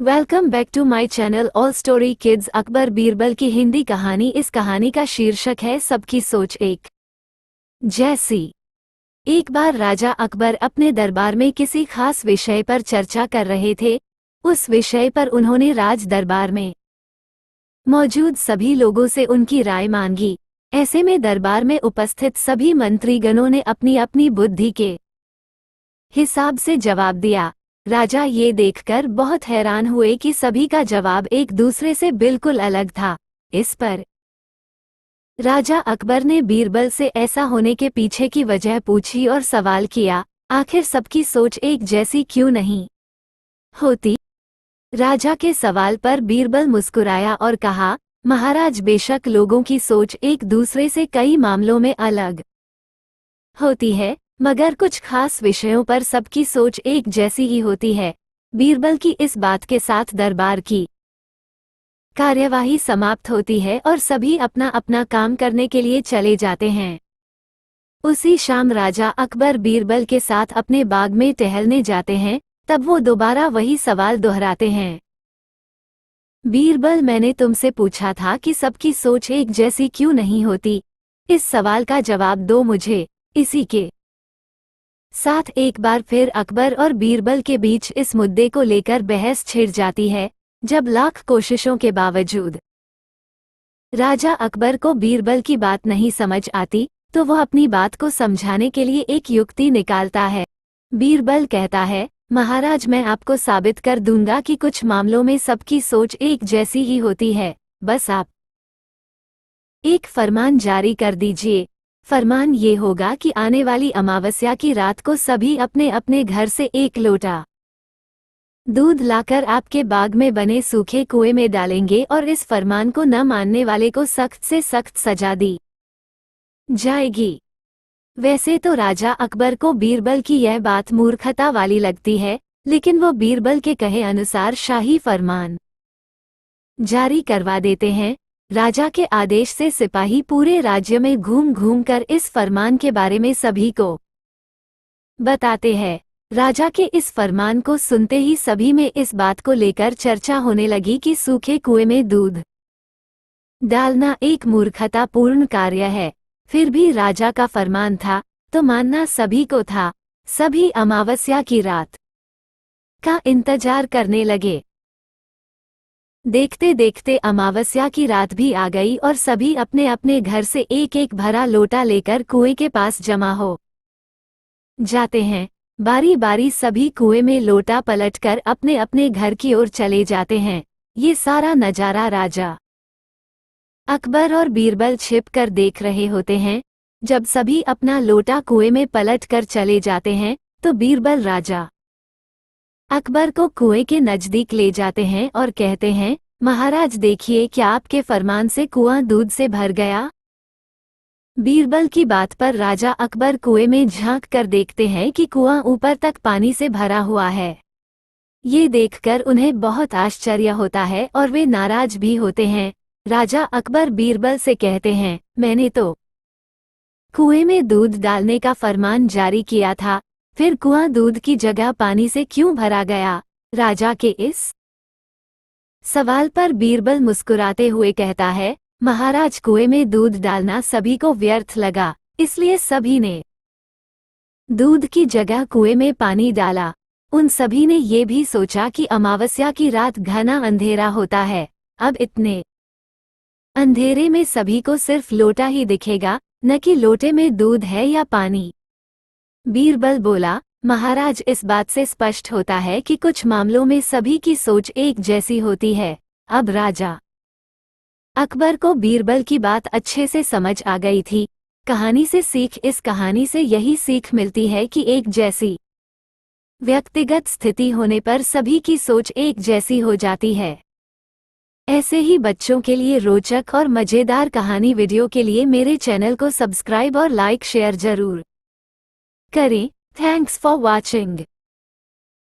Welcome back to my channel all story kids. Akbar Birbal की हिंदी कहानी। इस कहानी का शीर्षक है सबकी सोच एक जैसी। एक बार राजा अकबर अपने दरबार में किसी खास विषय पर चर्चा कर रहे थे। उस विषय पर उन्होंने राज दरबार में मौजूद सभी लोगों से उनकी राय मांगी। ऐसे में दरबार में उपस्थित सभी मंत्रीगणों ने अपनी अपनी बुद्धि के हिसाब से जवाब दिया। राजा ये देखकर बहुत हैरान हुए कि सभी का जवाब एक दूसरे से बिल्कुल अलग था। इस पर राजा अकबर ने बीरबल से ऐसा होने के पीछे की वजह पूछी और सवाल किया, आखिर सबकी सोच एक जैसी क्यों नहीं होती? राजा के सवाल पर बीरबल मुस्कुराया और कहा, महाराज, बेशक लोगों की सोच एक दूसरे से कई मामलों में अलग होती है, मगर कुछ खास विषयों पर सबकी सोच एक जैसी ही होती है। बीरबल की इस बात के साथ दरबार की कार्यवाही समाप्त होती है और सभी अपना अपना काम करने के लिए चले जाते हैं। उसी शाम राजा अकबर बीरबल के साथ अपने बाग में टहलने जाते हैं। तब वो दोबारा वही सवाल दोहराते हैं, बीरबल, मैंने तुमसे पूछा था कि सबकी सोच एक जैसी क्यों नहीं होती। इस सवाल का जवाब दो मुझे। इसी के साथ एक बार फिर अकबर और बीरबल के बीच इस मुद्दे को लेकर बहस छिड़ जाती है। जब लाख कोशिशों के बावजूद राजा अकबर को बीरबल की बात नहीं समझ आती, तो वह अपनी बात को समझाने के लिए एक युक्ति निकालता है। बीरबल कहता है, महाराज, मैं आपको साबित कर दूंगा कि कुछ मामलों में सबकी सोच एक जैसी ही होती है। बस आप एक फरमान जारी कर दीजिए। फरमान ये होगा कि आने वाली अमावस्या की रात को सभी अपने अपने घर से एक लोटा दूध लाकर आपके बाग में बने सूखे कुएं में डालेंगे और इस फरमान को न मानने वाले को सख्त से सख्त सजा दी जाएगी। वैसे तो राजा अकबर को बीरबल की यह बात मूर्खता वाली लगती है, लेकिन वो बीरबल के कहे अनुसार शाही फरमान जारी करवा देते हैं। राजा के आदेश से सिपाही पूरे राज्य में घूम घूम कर इस फरमान के बारे में सभी को बताते हैं। राजा के इस फरमान को सुनते ही सभी में इस बात को लेकर चर्चा होने लगी कि सूखे कुएं में दूध डालना एक मूर्खतापूर्ण कार्य है। फिर भी राजा का फरमान था तो मानना सभी को था। सभी अमावस्या की रात का इंतजार करने लगे। देखते देखते अमावस्या की रात भी आ गई और सभी अपने अपने घर से एक एक भरा लोटा लेकर कुएं के पास जमा हो जाते हैं। बारी बारी सभी कुएं में लोटा पलटकर अपने अपने घर की ओर चले जाते हैं। ये सारा नजारा राजा अकबर और बीरबल छिप कर देख रहे होते हैं। जब सभी अपना लोटा कुएं में पलट कर चले जाते हैं तो बीरबल राजा अकबर को कुएं के नजदीक ले जाते हैं और कहते हैं, महाराज देखिए, क्या आपके फरमान से कुआं दूध से भर गया? बीरबल की बात पर राजा अकबर कुएं में झांक कर देखते हैं कि कुआं ऊपर तक पानी से भरा हुआ है। ये देखकर उन्हें बहुत आश्चर्य होता है और वे नाराज भी होते हैं। राजा अकबर बीरबल से कहते हैं, मैंने तो कुएं में दूध डालने का फरमान जारी किया था, फिर कुआं दूध की जगह पानी से क्यों भरा गया? राजा के इस सवाल पर बीरबल मुस्कुराते हुए कहता है, महाराज, कुएं में दूध डालना सभी को व्यर्थ लगा, इसलिए सभी ने दूध की जगह कुएं में पानी डाला। उन सभी ने ये भी सोचा कि अमावस्या की रात घना अंधेरा होता है। अब इतने अंधेरे में सभी को सिर्फ लोटा ही दिखेगा, न कि लोटे में दूध है या पानी। बीरबल बोला, महाराज, इस बात से स्पष्ट होता है कि कुछ मामलों में सभी की सोच एक जैसी होती है। अब राजा अकबर को बीरबल की बात अच्छे से समझ आ गई थी। कहानी से सीख। इस कहानी से यही सीख मिलती है कि एक जैसी व्यक्तिगत स्थिति होने पर सभी की सोच एक जैसी हो जाती है। ऐसे ही बच्चों के लिए रोचक और मजेदार कहानी वीडियो के लिए मेरे चैनल को सब्सक्राइब और लाइक शेयर जरूर करें। Thanks for watching.